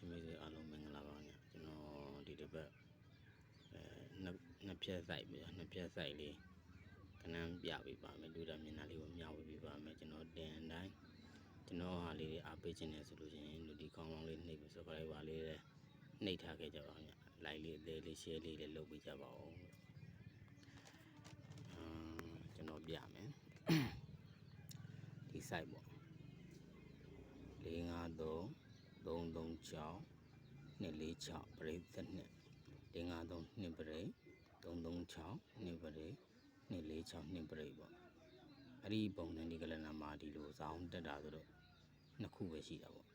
ရှင်မေးစေအားလုံးမင်္ဂလာပါညာကျွန်တော်ဒီတစ်ပတ်နှစ်ဖြတ်ဆိုင်ပြီနှစ်ဖြတ်ဆိုင်လေးခဏပြပေးပါမယ်တွေ့တာမြင်တာလေးကိုမျှဝေပေးပါမယ်ကျွန်တော်တင်အတိုင်းကျွန်တော်ဟာလေးတွေအားပေးခြင်းနဲ့ဆိုလို့ရှိရင်ဒီခေါင်းလောင်းလေးနှိပ်ပြီး subscriber လေးလည်းနှိပ်ထားခဲ့ကြပါညာ like လေးအသေးလေး share လေးလည်းလုပ်ပေးကြပါဦးကျွန်တော်ပြမယ်ဒီ site ပေါ့453 336 246 ပရိသတ်နဲ့553 2ပရိ336 2ပရိ246 2ပရိပေါ့အဲ့ဒီပုံစံဒီကလနာမှာဒီလိုဇောင်းတက်တာဆိုတော့နှစ်ခုပဲရှိတာပေါ့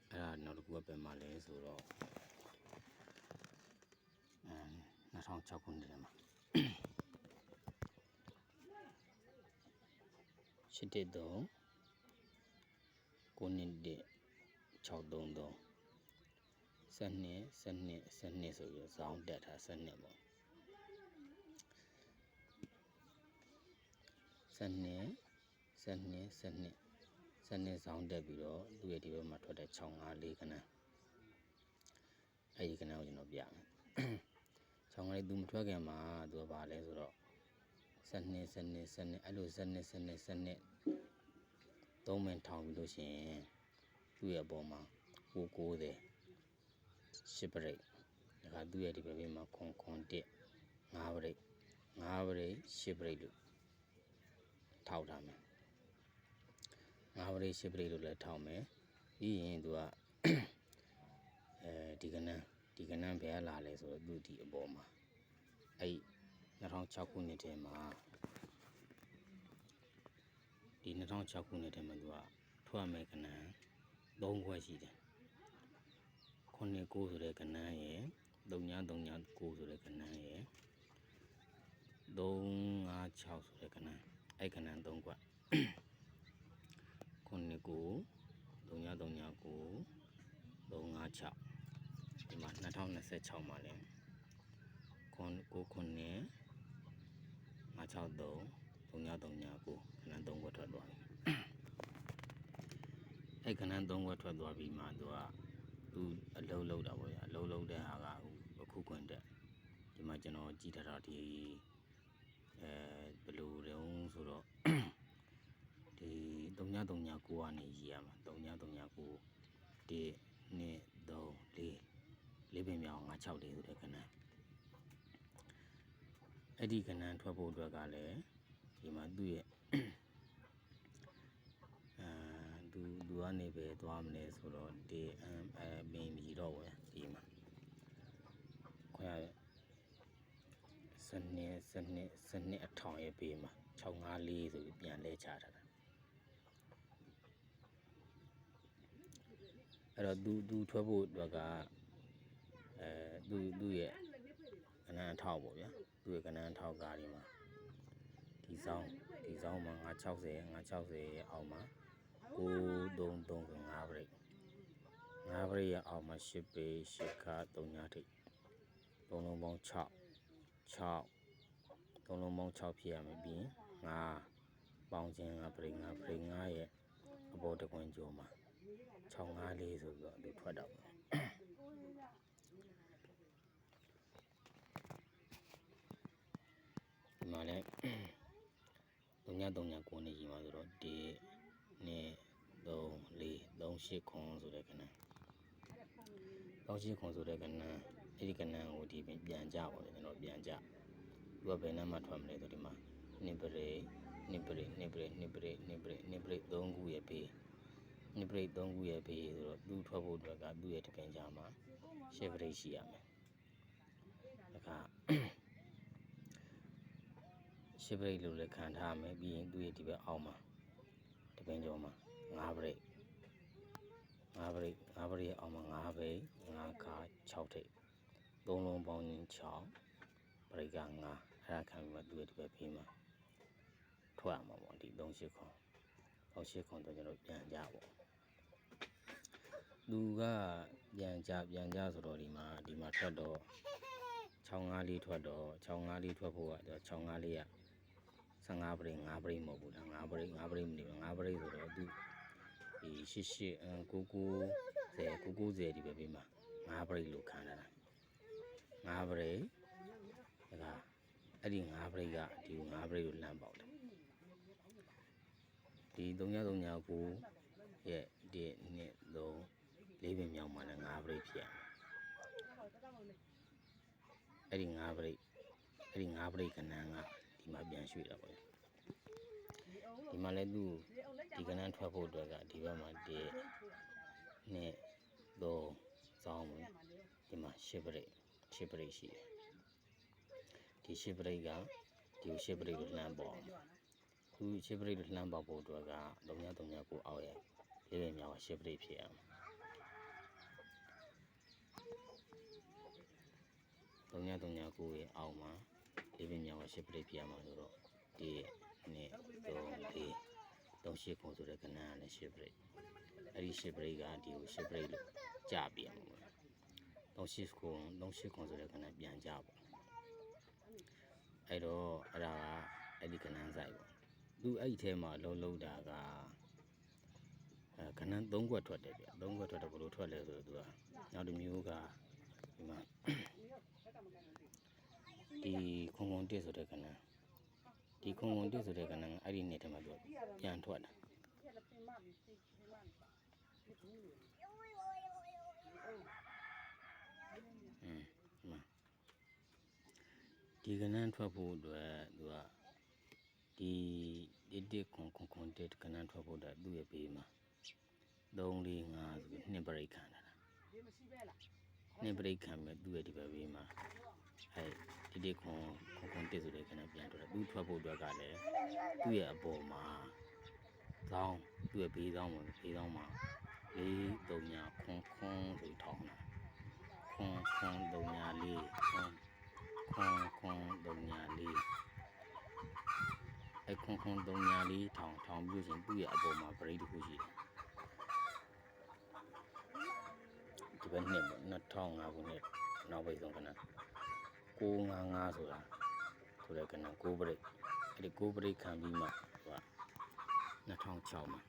အဲ့ဒါနောက်တစ်ခုကပဲမှလဲဆိုတော့2006ခုနှစ်ထဲမှာ813 911 633 12ဆိုပြီးဇောင်းတက်ထား12ပေါ့12ဇောင်းတက်ပြီးတော့သူ့ရဲ့ဒီဘက်မှာထွက်တဲ့654ခဏအဲ့ဒီခဏကိုကျွန်တော်ပြမယ်654သူမထွက်ခင်မှာသူကဘာလဲဆိုတော့12အဲ့လို12 3မင်ထောင်ပြီးလို့ရှိရင်သူ့ရဲ့အပေါ်မှာ990 10ပရိတ်ဒါကသူ့ရဲ့ဒီဘက်မှာခွန်1 5ပရိတ်10ပရိတ်လို့ထောက်ထားမယ်5ပရိတ်10ပရိတ်လို့လည်းထောက်မယ်ပြီးရင်သူကဒီကနန်းဘယ်လာလဲဆိုတော့သူဒီအပေါ်မှာအဲ့2006ခုနှစ်ထဲမှာဒီ2006ခုနှစ်ထဲမှာသူကထွက်မဲ့ကနန်း3ခွက်ရှိတယ်99ဆိုတဲ့ကနန်းရယ်3939ဆိုတဲ့ကနန်းရယ်356ဆိုတဲ့ကနန်းအဲ့ကနန်း3ခွက်99 3939 356ဒီမှာ2026မှာလဲ9 563 3939ခဏ3ခွက်ထွက်သွားပြီအဲ့ခဏ3ခွက်ထွက်သွားပြီးမှသူအလုံးလုံးတာပေါ့ဗျာအလုံးလုံးတဲ့ဟာကအခုခွင်တက်ဒီမှာကျွန်တော်ကြည့်ထားတာဒီဘယ်လိုတုံးဆိုတော့ဒီ3939ကနေရေးရမှာ3939 1 2 3 4ပင်မြောင်564ဆိုတဲ့ခဏအဲ့ဒီခဏထွက်ဖို့အတွက်ကလည်းဒီမှာသူ့ရဲ့သူကနေပဲသွားမလဲဆိုတော့ဒီမင်းမကြီးတော့ဝယ်ဒီမှာခွဲစနစ်အထောင်ရဲ့ပေးမှာ654ဆိုပြီးပြန်လဲချထားတာအဲ့တော့သူထွက်ဖို့အတွက်ကသူ့ရဲ့ကနန်းအထောက်ပေါ့ဗျာသူ့ရဲ့ကနန်းအထောက်ကားဒီမှာဒီဇောင်းမှာ960ရဲ့အောက်မှာ933ဆို5ပရိတ်5ပရိတ်ရဲ့အောက်မှာ10ပေ10ခါ3ညထိပ်3လုံးပေါင်း6 3လုံးပေါင်း6ဖြစ်ရမယ်ပြီးရင်5ပေါင်းခြင်း5ပရိတ်5ရဲ့အပေါ်တကွင်ကျော်မှာ654ဆိုပြီးတော့သူထွက်တော့ဒီမှာလဲ3939နေကြီးမှာဆိုတော့1 2 3 4 38ခွန်ဆိုတဲ့ကနန်း38ခွန်ဆိုတဲ့ကနန်းအဲ့ဒီကနန်းကိုဒီပြန်ကြပါလေကျွန်တော်ပြန်ကြသူကဘယ်နှမ်းမှထွက်မလဲဆိုဒီမှာ2ပရိ3ခုရဲ့ဘေး2ပရိ3ခုရဲ့ဘေးဆိုတော့သူထွက်ဖို့အတွက်ကသူ့ရဲ့တပင်ကြမှာ10ပရိရှိရမယ်ဒါက10ပရိလို့လည်းခံထားမယ်ပြီးရင်သူ့ရဲ့ဒီဘက်အောက်မှာတပင်ကျော်မှာ5ပရိရဲ့အောက်မှာ5ပရိ5ခါ6ထိပ်3လုံးပေါင်းရင်6ပရိက5အဲ့ဒါခံပြီးမှသူ့ရဲ့ဒီဘက်ဖေးမှာထွက်မှာပေါ့ဒီ38ခွန်တော့ကျွန်တော်ပြန်ကြပေါ့သူကပြန်ကြဆိုတော့ဒီမှာထွက်တော့654ထွက်တော့654ထွက်ဖို့က654က15ပရိ5ပရိမဟုတ်ဘူးလား5ပရိမနေဘူး5ပရိဆိုတော့သူ ဒီ990ဒီပဲပေးမှာ9ပရိတ်လို့ခံရတာ9ပရိတ်ဒါကအဲ့ဒီ9ပရိတ်ကဒီ9ပရိတ်ကိုလှမ်းပေါက်တယ်ဒီ3339ရဲ့ဒီနှစ်3 4ပင်မြောက်မှာလည်း9ပရိတ်ဖြစ်ရအဲ့ဒီ9ပရိတ်ကဏ္ဍကဒီမှာပြန်ရွှေ့တာပေါ့ဒီမှာလည်းသူဒီကဏ္ဍထွက်ဖို့အတွက်ကဒီဘက်မှာ1 2 3စောင်းမယ်ဒီမှာ10ပရိတ်ရှိတယ်ဒီ10ပရိတ်ကဒီ10ပရိတ်ကိုလှမ်းပေါက်သူ10ပရိတ်ကိုလှမ်းပေါက်ဖို့အတွက်က3339အောက်ရဲ့4ပင်မြောက်10ပရိတ်ဖြစ်ရမယ်3339ရဲ့အောက်မှာ4ပင်မြောက်10ပရိတ်ဖြစ်ရမှာဆိုတော့1 2 3 4 38ခုဆိုတဲ့ကဏ္ဍကလည်း10ပရိတ်အဲ့ဒီ10ပရိတ်ကဒီကို10ပရိတ်လို့ကြပြရမှာပေါ့38ခုဆိုတဲ့ကဏ္ဍပြန်ကြပေါ့အဲ့တော့အဲ့ဒါကအဲ့ဒီကဏ္ဍဆိုင်ပေါ့သူအဲ့ဒီထဲမှာလုံးတာကကဏ္ဍ3ခွက်ထွက်တယ်ဗျ3ခွက်ထွက်တော့ဘယ်လိုထွက်လဲဆိုတော့သူကနောက်တစ်မျိုးကဒီမှာဒီခုံတစ်ဆိုတဲ့ကဏ္ဍဒီခုံတစ်ဆိုတဲ့ကဏ္ဍကအဲ့ဒီနေ့ထဲမှာသူပြန်ထွက်တာဒီကဏ္ဍထွက်ဖို့အတွက်သူကဒီတစ်ခုံတစ်ကဏ္ဍထွက်ဖို့အတွက်သူ့ရဲ့ဘေးမှာ3 4 5ဆိုပြီး2ပရိတ်ခံတာ2ပရိတ်ခံမဲ့သူ့ရဲ့ဒီဘက်ဘေးမှာအဲ့ဒီခုံတစ်ဆိုတဲ့ကဏ္ဍပြန်ထွက်တယ်သူထွက်ဖို့အတွက်ကလည်းသူ့ရဲ့အပေါ်မှာဇောင်းသူ့ရဲ့ဘေးဇောင်းမှာ4 3 9ခွန်ဆိုထောင်းတာခွန်3 4ခွန်3 4အဲ့ခွန်3 4ထောင်းပြီးလို့ရှိရင်သူ့ရဲ့အပေါ်မှာပရိတ်တစ်ခုရှိတယ်ဒီဘက်နှစ်ပေါ့2005ခုနှစ်နောက်ပိတ်ဆုံးကဏ္ဍ955ဆိုတာဆိုတဲ့ကဏ္ဍ9ပရိတ်အဲ့ဒီ9ပရိတ်ခံပြီးမှသူက2006မှာ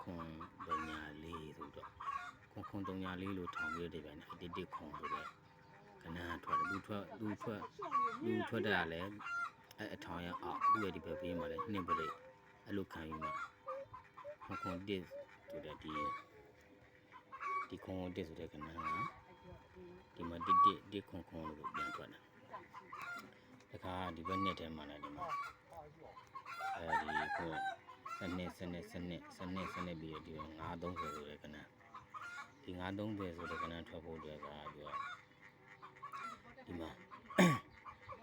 ခွန်304ဆိုတော့ခွန်304လို့ထောင်ပြီးတဲ့ပြန်နဲ့တစ်ခွန်ဆိုတဲ့ကဏ္ဍထွက်တယ်သူထွက်တာလည်းအဲ့အထောင်ရအောင်သူ့ရဲ့ဒီဘက်ဘေးမှာလည်း2ပရိတ်အဲ့လိုခံပြီးမှခွန်1ဆိုတဲ့ဒီခွန်1ဆိုတဲ့ကဏ္ဍကဒီမှာတစ်ခွန်လို့ပြန်ထွက်တာတခါဒီဘက်နှစ်ထဲမှာလည်းဒီမှာဒီကိုစနစ်ပြီးဒီ930ဆိုတဲ့ကဏ္ဍဒီ930ဆိုတဲ့ကဏ္ဍထွက်ဖို့အတွက်ကသူက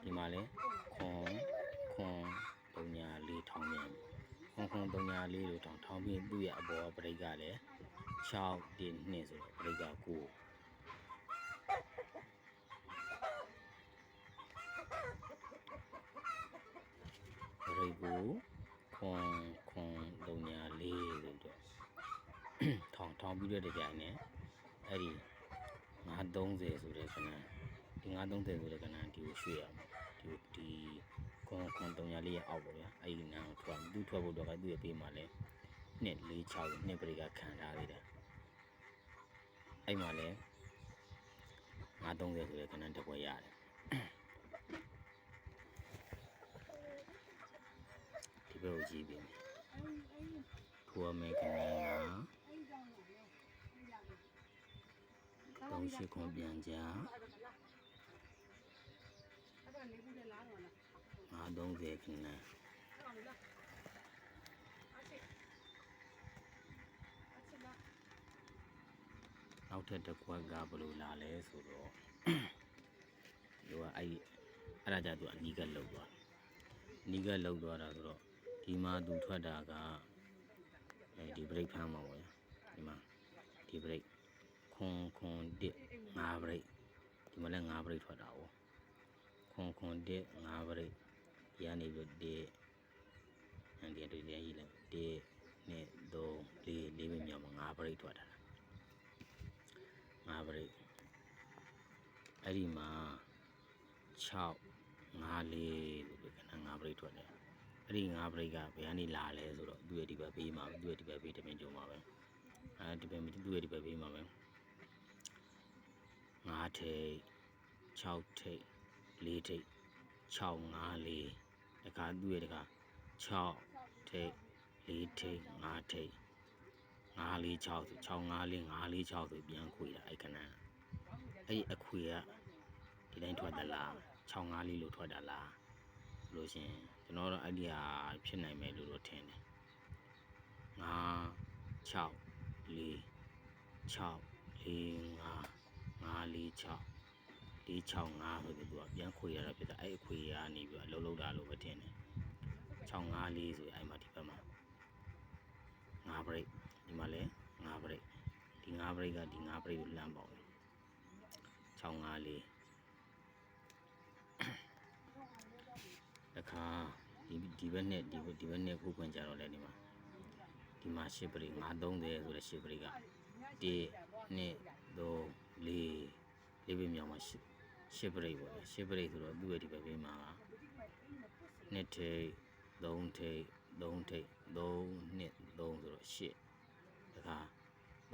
ဒီမှာလဲခွန်304ထောင်းပြန်ခွန်304လို့ထောင်းပြီးသူ့ရဲ့အပေါ်ကပရိတ်ကလည်း6 1 2ဆိုတော့ပရိတ်က9ပရိတ်ကိုခွန်304ဆိုတော့ထောင်းပြီးတဲ့ကြိုင်နဲ့အဲ့ဒီ930ဆိုတဲ့ကဏ္ဍဒီ930ဆိုတဲ့ကဏ္ဍဒီကိုရွှေ့ရအောင်ဒီခွန်304ရဲ့အောက်ပေါ့ဗျာအဲ့ဒီနာကိုထွက်ဖို့တော့ကသူ့ရဲ့ပေးမှာလဲ2 4 6 2ပရိတ်ကခံထားသေးတယ်အဲ့မှာလဲ930ဆိုတဲ့ကဏ္ဍတစ်ပွဲရတယ်ဒီဘက်ကိုကြည့်ပြီးထိုအမေကဏ္ဍက38ခွန်ပြန်ကြ930ခဏနောက်ထပ်တစ်ခွက်ကဘယ်လိုလာလဲဆိုတော့သူကအဲ့ဒါကြသူအနီးကလောက်သွားတာဆိုတော့ဒီမှာသူထွက်တာကဒီဘရိတ်ဖမ်းမှာပေါ့ဒီမှာဒီဘရိတ်ခွန်1 5ပရိတ်ဒီမှာလည်း5ပရိတ်ထွက်တာ哦ခွန်1 5ပရိတ်ဒီကနေပြီးဒီတူရည်လဲ1 2 3 4ပင်မြောက်မှာ5ပရိတ်ထွက်တာ5ပရိတ်အဲ့ဒီမှာ6 5 4လို့ပြောတာ5ပရိတ်ထွက်တယ် အဲ့ဒီငါးပရိတ်ကဘယ်ကနေလာလဲဆိုတော့သူ့ရဲ့ဒီဘက်ဘေးမှာပဲသူ့ရဲ့ဒီဘက်ဘေးတပင်ကျုံမှာပဲဒီဘက်သူ့ရဲ့ဒီဘက်ဘေးမှာပဲ9ထိပ်6ထိပ်4ထိပ်6 5 4တခါသူ့ရဲ့တခါ6ထိပ်4ထိပ်5ထိပ်5 4 6ဆို6 5 4 5 4 6ဆိုပြန်ခွေတာအဲ့ခဏအဲ့ဒီအခွေကဒီတိုင်းထွက်သလား6 5 4လို့ထွက်တာလားဆိုလို့ရှိရင်ကျွန်တော်တို့အဲ့ဒီဟာဖြစ်နိုင်မယ်လို့တော့ထင်တယ်5 6 4 6 4 5 5 4 6 4 6 5ဆိုပြီးသူကပြန်ခွေရတာဖြစ်တာအဲ့အခွေကနေပြီးတော့လှုပ်တာလို့ပဲထင်တယ်6 5 4ဆိုရင်အဲ့မှာဒီဘက်မှာ5 break ဒီမှာလဲ5 break ဒီ5 break ကဒီ5 break ကိုလှမ်းပေါက်တယ်6 5 4တခါဒီဘက်နဲ့ဒီဘက်နဲ့ခုခွင့်ကြတော့လဲဒီမှာ10 break 5 30ဆိုတဲ့10 break က1 2 3 4ဘေးမြောင်မှာ10 break ပေါ့10 break ဆိုတော့သူ့ရဲ့ဒီဘက်ဘေးမှာ2ထိပ်3ထိပ်3ထိပ်3 2 3ဆိုတော့8တခါ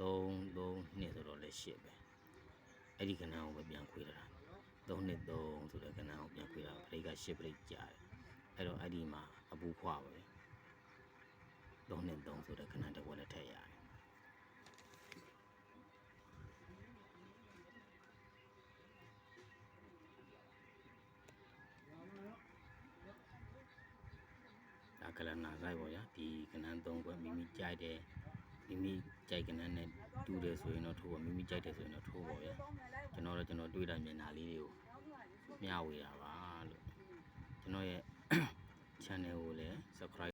3 2ဆိုတော့လဲ8ပဲအဲ့ဒီကဏ္ဍကိုပဲပြန်ခွေတာ3 2 3ဆိုတဲ့ကဏ္ဍကိုပြန်ခွေတာဘရိတ်က10 break ကြာတယ်အဲ့တော့အဲ့ဒီမှာအပူခွာပဲ3 2 3ဆိုတဲ့ကဏ္ဍတစ်ခုလည်းထည့်ရတယ်ကလနာဆိုင်ပေါ့ဗျာဒီကဏ္ဍ3ခွဲမိမိကြိုက်တယ်မိမိကြိုက်ကဏ္ဍနဲ့တူတယ်ဆိုရင်တော့ထိုးပါမိမိကြိုက်တယ်ဆိုရင်တော့ထိုးပါဗျာကျွန်တော်တွေ့တာမြင်တာလေးတွေကိုမျှဝေတာပါလို့ကျွန်တော်ရဲ့ channel ကိုလည်း subscribe